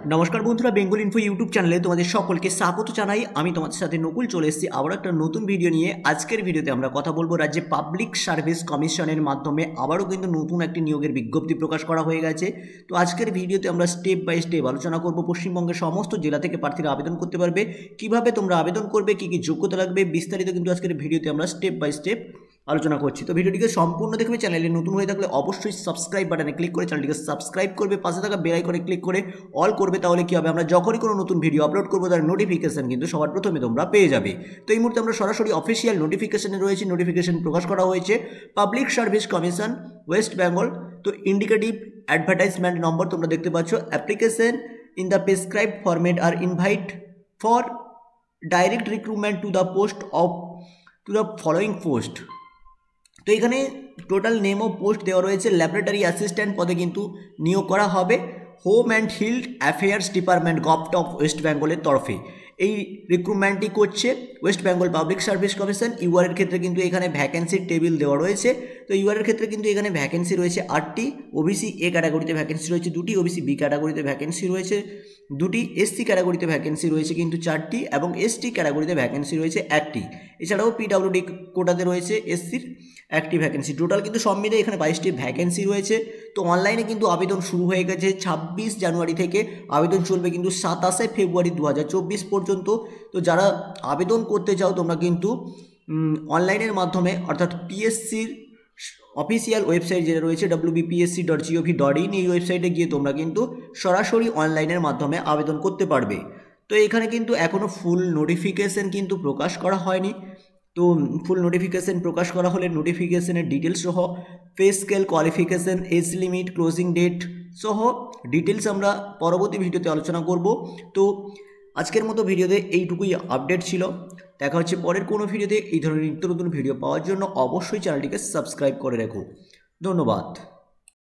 নমস্কার বন্ধুরা, Bengal info YouTube চ্যানেলে তোমাদের সকলকে স্বাগত জানাই। আমি তোমাদের সাথে নকুল চলে এসেছি আবার একটা নতুন ভিডিও নিয়ে। আজকের ভিডিওতে আমরা কথা বলবো রাজ্যে পাবলিক সার্ভিস কমিশনের মাধ্যমে আবারও কিন্তু নতুন একটি নিয়োগের বিজ্ঞপ্তি প্রকাশ করা হয়ে গেছে। তো আজকের ভিডিওতে আমরা স্টেপ বাই স্টেপ আলোচনা করব পশ্চিমবঙ্গের সমস্ত জেলা থেকে প্রার্থীরা আবেদন করতে পারবে, কিভাবে তোমরা আবেদন করবে, কী কী যোগ্যতা লাগবে, বিস্তারিত কিন্তু আজকের ভিডিওতে আমরা স্টেপ বাই স্টেপ আলোচনা করছি। তো ভিডিওটিকে সম্পূর্ণ দেখবে, চ্যানেলে নতুন হয়ে থাকলে অবশ্যই সাবস্ক্রাইব বাটনে ক্লিক করে চ্যানেলটিকে সাবস্ক্রাইব করবে, পাশে থাকা বেল আইকনে ক্লিক করে অল করবে। তাহলে কি হবে, আমরা যখনই কোনো নতুন ভিডিও আপলোড করবো তার নোটিফিকেশন কিন্তু সবার প্রথমে তোমরা পেয়ে যাবে। তো এই মুহূর্তে আমরা সরাসরি অফিসিয়াল নোটিফিকেশনে রয়েছে। নোটিফিকেশন প্রকাশ করা হয়েছে public service commission West Bengal. তো ইন্ডিকেটিভ অ্যাডভার্টাইজমেন্ট নম্বর তোমরা দেখতে পাচ্ছ। Application in the prescribe format are invite for direct recruitment to the following post. তো এখানে টোটাল নেম অফ পোস্ট দেওয়া রয়েছে। ল্যাবরেটরি অ্যাসিস্ট্যান্ট পদে কিন্তু নিয়োগ করা হবে home and hill affairs department government of west বেঙ্গলের তরফে। এই রিক্রুটমেন্টটি করছে west Bengal public service commission. ইউআরের ক্ষেত্রে কিন্তু এখানে ভ্যাকেন্সির টেবিল দেওয়া রয়েছে। তো ইউআরের ক্ষেত্রে কিন্তু এখানে ভ্যাকেন্সি রয়েছে 8টি, ওবিসি এ ক্যাটাগরিতে ভ্যাকেন্সি রয়েছে 2টি, ওবিসি বি ক্যাটাগরিতে ভ্যাকেন্সি রয়েছে 2টি, এসসি ক্যাটাগরিতে ভ্যাকেন্সি রয়েছে কিন্তু 4টি এবং এসটি ক্যাটাগরিতে ভ্যাকেন্সি রয়েছে 1টি। এছাড়াও পিডব্লিউডি কোটাতে রয়েছে এসসির 1টি ভ্যাকেন্সি। টোটাল কিন্তু সব মিলে এখানে 22টি ভ্যাকেন্সি রয়েছে। তো অনলাইনে কিন্তু আবেদন শুরু হয়ে গেছে 26 জানুয়ারি থেকে, আবেদন চলবে কিন্তু 27 ফেব্রুয়ারি 2024 পর্যন্ত। তো যারা আবেদন করতে চাও তোমরা কিন্তু অনলাইনের মাধ্যমে অর্থাৎ পিএসসির অফিসিয়াল ওয়েবসাইট যেটা রয়েছে wbpsc.gov.in, এই ওয়েবসাইটে গিয়ে তোমরা কিন্তু সরাসরি অনলাইনের মাধ্যমে আবেদন করতে পারবে। তো এখানে কিন্তু এখনও ফুল নোটিফিকেশন কিন্তু প্রকাশ করা হয়নি। তো ফুল নোটিফিকেশন প্রকাশ করা হলে নোটিফিকেশনের ডিটেলস সহ pay scale, qualification, age limit, closing date সহ ডিটেলস আমরা পরবর্তী ভিডিওতে আলোচনা করব। তো আজকের মতো ভিডিওতে এইটুকুই আপডেট ছিল। দেখা হচ্ছে পরের কোনো ভিডিওতে। এই ধরনের নিত্য নতুন ভিডিও পাওয়ার জন্য অবশ্যই চ্যানেলটিকে সাবস্ক্রাইব করে রাখো। ধন্যবাদ।